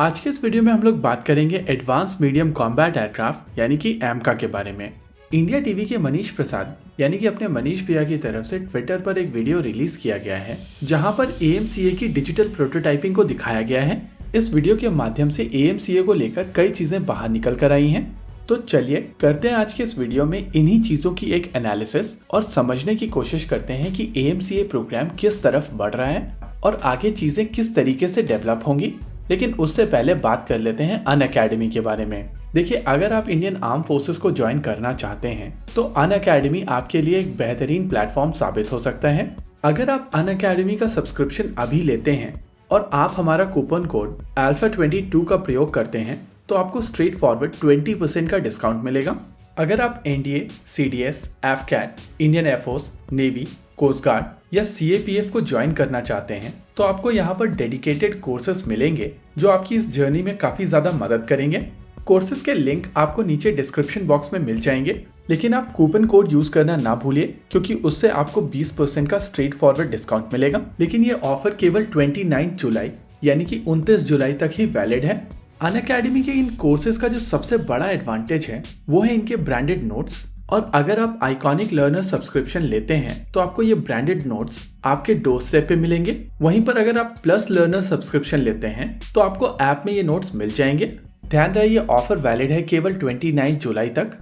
आज के इस वीडियो में हम लोग बात करेंगे एडवांस मीडियम कॉम्बैट एयरक्राफ्ट यानी कि एमका के बारे में। इंडिया टीवी के मनीष प्रसाद यानी कि अपने मनीष भैया की तरफ से ट्विटर पर एक वीडियो रिलीज किया गया है जहां पर एएमसीए की डिजिटल प्रोटोटाइपिंग को दिखाया गया है। इस वीडियो के माध्यम से एएमसीए को लेकर कई चीजें बाहर निकल कर आई हैं। तो चलिए करते हैं आज के इस वीडियो में इन्हीं चीजों की एक एनालिसिस और समझने की कोशिश करते हैं कि एएमसीए प्रोग्राम किस तरफ बढ़ रहा है और आगे चीजें किस तरीके से डेवलप होंगी। लेकिन उससे पहले बात कर लेते हैं अनअकैडमी के बारे में। देखिए, अगर आप इंडियन आर्म फोर्सेस को ज्वाइन करना चाहते हैं तो अनअकैडमी आपके लिए एक बेहतरीन प्लेटफॉर्म साबित हो सकता है। अगर आप अनअकैडमी का सब्सक्रिप्शन अभी लेते हैं और आप हमारा कूपन कोड alpha22 का प्रयोग करते हैं तो आपको स्ट्रेट फॉरवर्ड 20% का डिस्काउंट मिलेगा। अगर आप NDA, CDS, AFCAT, Indian Air Force, navy, coast guard या सीएपीएफ को ज्वाइन करना चाहते हैं तो आपको यहाँ पर डेडिकेटेड कोर्सेज मिलेंगे जो आपकी इस जर्नी में काफी ज्यादा मदद करेंगे। कोर्सेज के लिंक आपको नीचे डिस्क्रिप्शन बॉक्स में मिल जाएंगे, लेकिन आप कूपन कोड यूज करना ना भूलिए क्योंकि उससे आपको 20% का स्ट्रेट फॉरवर्ड डिस्काउंट मिलेगा। लेकिन ये ऑफर केवल 29 जुलाई यानी कि 29 जुलाई तक ही वैलिड है। अनअकैडमी के इन कोर्सेज का जो सबसे बड़ा एडवांटेज है वो है इनके ब्रांडेड नोट्स। और अगर आप आइकॉनिक लर्नर सब्सक्रिप्शन लेते हैं तो आपको ये ब्रांडेड नोट्स आपके डोर स्टेप पे मिलेंगे। वहीं पर अगर आप प्लस लर्नर सब्सक्रिप्शन लेते हैं तो आपको ऐप में ये नोट्स मिल जाएंगे। ध्यान रहे, ये ऑफर वैलिड है केवल 29 जुलाई तक।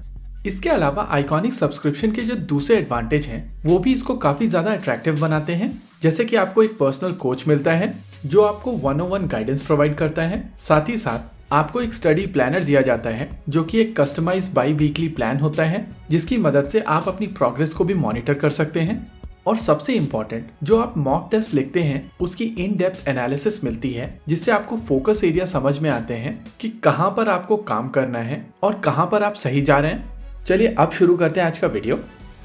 इसके अलावा आइकॉनिक सब्सक्रिप्शन के जो दूसरे एडवांटेज हैं वो भी इसको काफी ज्यादा अट्रैक्टिव बनाते हैं। जैसे कि आपको एक पर्सनल कोच मिलता है जो आपको 101 गाइडेंस प्रोवाइड करता है। साथ ही साथ आपको एक स्टडी प्लानर दिया जाता है जो कि एक कस्टमाइज बाई वीकली प्लान होता है जिसकी मदद से आप अपनी प्रोग्रेस को भी मॉनिटर कर सकते हैं। और सबसे इम्पोर्टेंट, जो आप मॉक टेस्ट लिखते हैं उसकी इन डेप्थ एनालिसिस मिलती है जिससे आपको फोकस एरिया समझ में आते हैं कि कहाँ पर आपको काम करना है और कहाँ पर आप सही जा रहे हैं। चलिए अब शुरू करते हैं आज का वीडियो।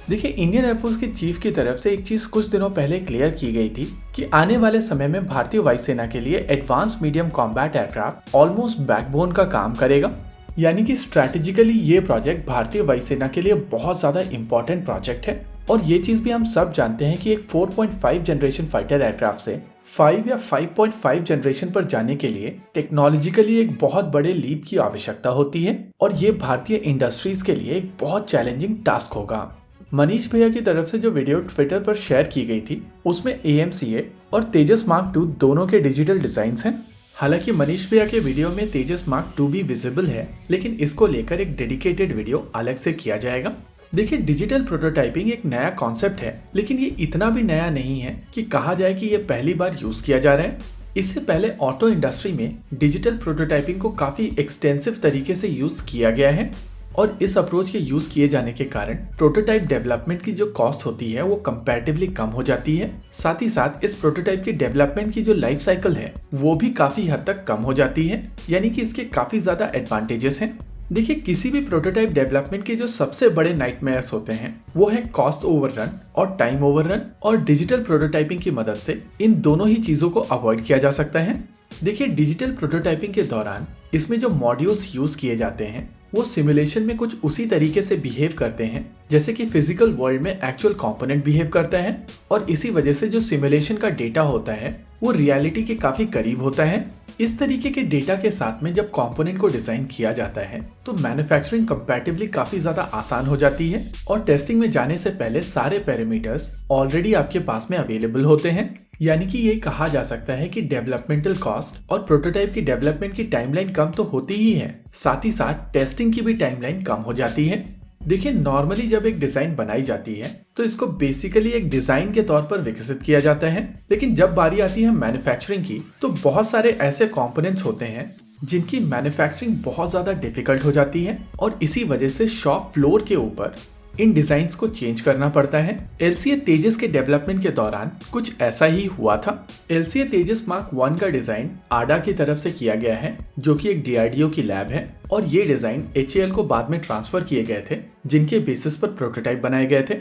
देखिए, इंडियन एयरफोर्स के चीफ की तरफ से एक चीज कुछ दिनों पहले क्लियर की गई थी कि आने वाले समय में भारतीय वायुसेना के लिए advance medium combat aircraft almost backbone का काम करेगा। यानी कि स्ट्रैटेजिकली ये प्रोजेक्ट भारतीय वायुसेना के लिए बहुत ज्यादा इंपॉर्टेंट प्रोजेक्ट है। और ये चीज भी हम सब जानते हैं कि एक 4.5 जनरेशन फाइटर एयरक्राफ्ट से 5 या 5.5 जनरेशन पर जाने के लिए टेक्नोलॉजिकली एक बहुत बड़े लीप की आवश्यकता होती है और ये भारतीय इंडस्ट्रीज के लिए एक बहुत चैलेंजिंग टास्क होगा। मनीष भैया की तरफ से जो वीडियो ट्विटर पर शेयर की गई थी उसमें एएमसीए और तेजस मार्क 2 दोनों के डिजिटल डिजाइन्स हैं। हालांकि मनीष भैया के वीडियो में तेजस मार्क 2 भी विजिबल है, लेकिन इसको लेकर एक डेडिकेटेड वीडियो अलग से किया जाएगा। देखिए, डिजिटल प्रोटोटाइपिंग एक नया कॉन्सेप्ट है, लेकिन ये इतना भी नया नहीं है कि कहा जाए कि ये पहली बार यूज किया जा रहा है। इससे पहले ऑटो इंडस्ट्री में डिजिटल प्रोटोटाइपिंग को काफी एक्सटेंसिव तरीके से यूज किया गया है और इस अप्रोच के यूज किए जाने के कारण प्रोटोटाइप डेवलपमेंट की जो कॉस्ट होती है वो कंपैरेटिवली कम हो जाती है। साथ ही साथ इस प्रोटोटाइप की डेवलपमेंट की जो लाइफ साइकिल है वो भी काफी हद तक कम हो जाती है। यानी कि इसके काफी ज्यादा एडवांटेजेस हैं। देखिए, किसी भी प्रोटोटाइप डेवलपमेंट के जो सबसे बड़े नाइटमेयर्स होते हैं वो है कॉस्ट ओवररन और टाइम ओवररन, और डिजिटल प्रोटोटाइपिंग की मदद से इन दोनों ही चीजों को अवॉइड किया जा सकता है। देखिए, डिजिटल प्रोटोटाइपिंग के दौरान इसमें जो मॉड्यूल्स यूज किए जाते हैं वो सिमुलेशन में कुछ उसी तरीके से बिहेव करते हैं जैसे कि फिजिकल वर्ल्ड में एक्चुअल कंपोनेंट बिहेव करता है, और इसी वजह से जो सिमुलेशन का डेटा होता है वो रियलिटी के काफी करीब होता है। इस तरीके के डेटा के साथ में जब कंपोनेंट को डिजाइन किया जाता है तो मैन्युफैक्चरिंग कंपैरेटिवली काफी ज्यादा आसान हो जाती है और टेस्टिंग में जाने से पहले सारे पैरामीटर्स ऑलरेडी आपके पास में अवेलेबल होते हैं। यानी कि ये कहा जा सकता है कि डेवलपमेंटल कॉस्ट और प्रोटोटाइप की डेवलपमेंट की टाइमलाइन कम तो होती ही है, साथ ही साथ टेस्टिंग की भी टाइमलाइन कम हो जाती है। देखिए, नॉर्मली जब एक डिजाइन बनाई जाती है तो इसको बेसिकली एक डिजाइन के तौर पर विकसित किया जाता है, लेकिन जब बारी आती है मैन्युफैक्चरिंग की तो बहुत सारे ऐसे कंपोनेंट्स होते हैं जिनकी मैन्युफैक्चरिंग बहुत ज्यादा डिफिकल्ट हो जाती है और इसी वजह से शॉप फ्लोर के ऊपर इन डिजाइन्स को चेंज करना पड़ता है। एलसीए तेजस के डेवलपमेंट के दौरान कुछ ऐसा ही हुआ था। एलसीए तेजस मार्क 1 का डिजाइन आडा की तरफ से किया गया है जो कि एक डीआरडीओ की लैब है, और ये डिजाइन एचएएल को बाद में ट्रांसफर किए गए थे जिनके बेसिस पर प्रोटोटाइप बनाए गए थे।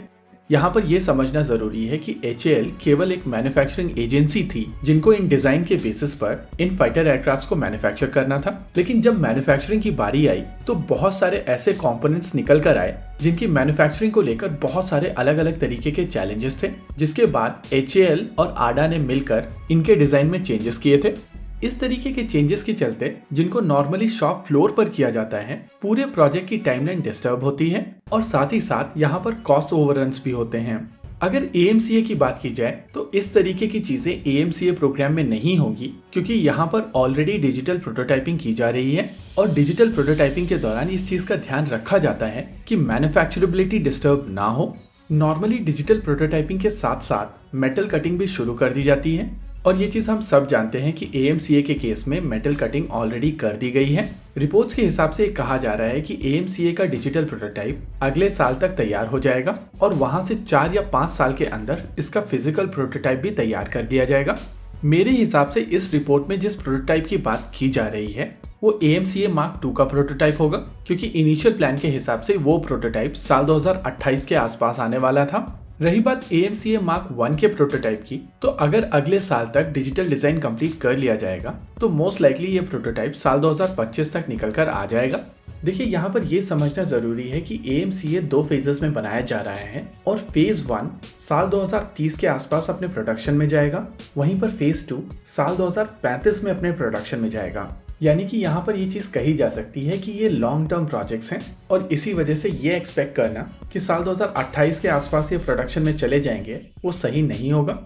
यहाँ पर यह समझना जरूरी है कि एचएएल केवल एक मैन्युफैक्चरिंग एजेंसी थी जिनको इन डिजाइन के बेसिस पर इन फाइटर एयरक्राफ्ट्स को मैन्युफैक्चर करना था। लेकिन जब मैन्युफैक्चरिंग की बारी आई तो बहुत सारे ऐसे कंपोनेंट्स निकल कर आए जिनकी मैन्युफैक्चरिंग को लेकर बहुत सारे अलग अलग तरीके के चैलेंजेस थे, जिसके बाद एचएएल और आडा ने मिलकर इनके डिजाइन में चेंजेस किए थे। इस तरीके के चेंजेस के चलते, जिनको नॉर्मली शॉप फ्लोर पर किया जाता है, पूरे प्रोजेक्ट की टाइमलाइन डिस्टर्ब होती है और साथ ही साथ यहाँ पर कॉस्ट ओवररन्स भी होते हैं। अगर AMCA की बात की जाए तो इस तरीके की चीजें AMCA प्रोग्राम में नहीं होगी, क्योंकि यहाँ पर ऑलरेडी डिजिटल प्रोटोटाइपिंग की जा रही है और डिजिटल प्रोटोटाइपिंग के दौरान इस चीज का ध्यान रखा जाता है कि मैन्युफैक्चरेबिलिटी डिस्टर्ब ना हो। नॉर्मली डिजिटल प्रोटोटाइपिंग के साथ साथ मेटल कटिंग भी शुरू कर दी जाती है और ये चीज हम सब जानते हैं कि AMCA के केस में मेटल कटिंग ऑलरेडी कर दी गई है। रिपोर्ट्स के हिसाब से कहा जा रहा है कि AMCA का डिजिटल प्रोटोटाइप अगले साल तक तैयार हो जाएगा और वहां से 4 या 5 साल के अंदर इसका फिजिकल प्रोटोटाइप भी तैयार कर दिया जाएगा। मेरे हिसाब से इस रिपोर्ट में जिस प्रोटोटाइप की बात की जा रही है वो AMCA Mark II का प्रोटोटाइप होगा, क्योंकि इनिशियल प्लान के हिसाब से वो प्रोटोटाइप साल 2028 के आसपास आने वाला था। रही बात AMCA Mark I के प्रोटोटाइप की, तो अगर अगले साल तक डिजिटल डिजाइन कंप्लीट कर लिया जाएगा तो मोस्ट लाइकली ये प्रोटोटाइप साल 2025 तक निकल कर आ जाएगा। देखिए, यहाँ पर ये समझना जरूरी है कि AMCA 2 फेजेस में बनाया जा रहा है और फेज 1 साल 2030 के आसपास अपने प्रोडक्शन में जाएगा, वहीं पर फेज 2 साल 2035 में अपने प्रोडक्शन में जाएगा। यानी कि यहाँ पर ये चीज कही जा सकती है कि ये लॉन्ग टर्म प्रोजेक्ट्स हैं और इसी वजह से ये एक्सपेक्ट करना कि साल 2028 के आसपास ये प्रोडक्शन में चले जाएंगे वो सही नहीं होगा।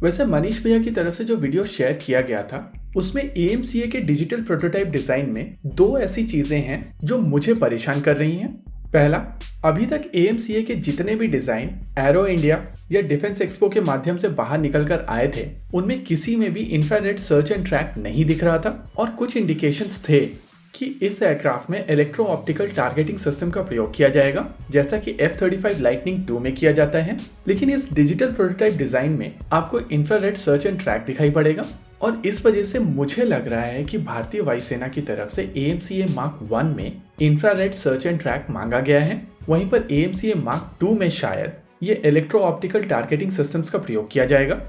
वैसे मनीष भैया की तरफ से जो वीडियो शेयर किया गया था उसमें AMCA के डिजिटल प्रोटोटाइप डिजाइन में 2 ऐसी चीजें हैं जो मुझे परेशान कर रही हैं। पहला, अभी तक AMCA के जितने भी डिजाइन एरो इंडिया या डिफेंस एक्सपो के माध्यम से बाहर निकल कर आए थे उनमें किसी में भी इंफ्रारेड सर्च एंड ट्रैक नहीं दिख रहा था और कुछ इंडिकेशंस थे कि इस एयरक्राफ्ट में इलेक्ट्रो ऑप्टिकल टारगेटिंग सिस्टम का प्रयोग किया जाएगा, जैसा कि F-35 लाइटनिंग 2 में किया जाता है। लेकिन इस डिजिटल प्रोटोटाइप डिजाइन में आपको इंफ्रारेड सर्च एंड ट्रैक दिखाई पड़ेगा और इस वजह से मुझे लग रहा है कि भारतीय वायुसेना की तरफ से AMCA Mark I में इंफ्रारेड सर्च एंड ट्रैक मांगा गया है, वहीं पर AMCA Mark II में शायद ये इलेक्ट्रो ऑप्टिकल टारगेटिंग सिस्टम्स का प्रयोग किया जाएगा।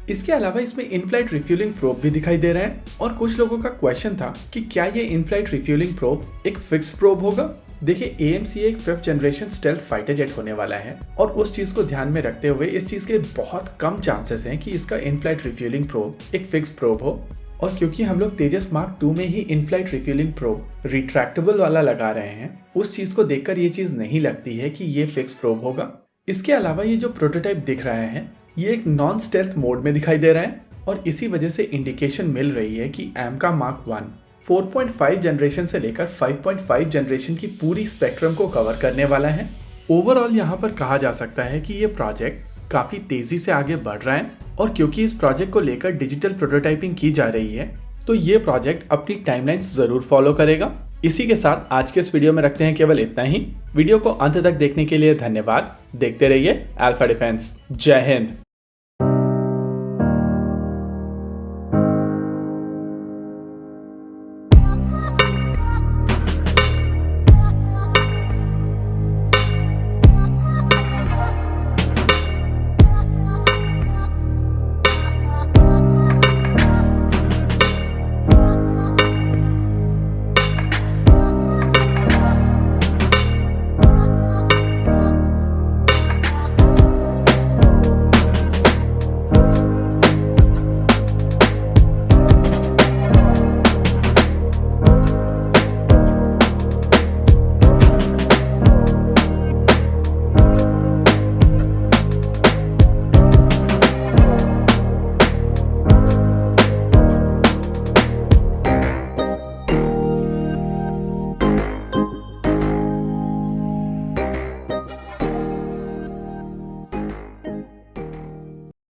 इसके अलावा इसमें इनफ्लाइट रिफ्यूलिंग प्रोब भी दिखाई दे रहा है और कुछ लोगों का क्वेश्चन था कि क्या ये इनफ्लाइट रिफ्यूलिंग प्रोब एक फिक्स प्रोब होगा। देखिए, AMCA एक 5th generation stealth fighter jet होने वाला है और उस चीज को ध्यान में रखते हुए इस चीज के बहुत कम चांसेस हैं कि इसका इनफ्लाइट रिफ्यूलिंग प्रोब एक फिक्स प्रोब हो। और क्योंकि हम लोग तेजस Mark II में ही इनफ्लाइट रिफ्यूलिंग प्रोब रिट्रैक्टेबल वाला लगा रहे हैं, उस चीज को देखकर ये चीज नहीं लगती है कि ये फिक्स प्रोब होगा। इसके अलावा ये जो प्रोटोटाइप दिख रहा है ये एक नॉन स्टेल्थ मोड में दिखाई दे रहा है और इसी वजह से इंडिकेशन मिल रही है कि AMCA Mark I 4.5 जनरेशन से लेकर 5.5 जनरेशन की पूरी स्पेक्ट्रम को कवर करने वाला है। ओवरऑल यहाँ पर कहा जा सकता है कि ये प्रोजेक्ट काफी तेजी से आगे बढ़ रहा है और क्योंकि इस प्रोजेक्ट को लेकर डिजिटल प्रोटोटाइपिंग की जा रही है तो ये प्रोजेक्ट अपनी टाइमलाइंस जरूर फॉलो करेगा। इसी के साथ आज के इस वीडियो में रखते हैं केवल इतना ही। वीडियो को अंत तक देखने के लिए धन्यवाद। देखते रहिए अल्फा डिफेंस। जय हिंद।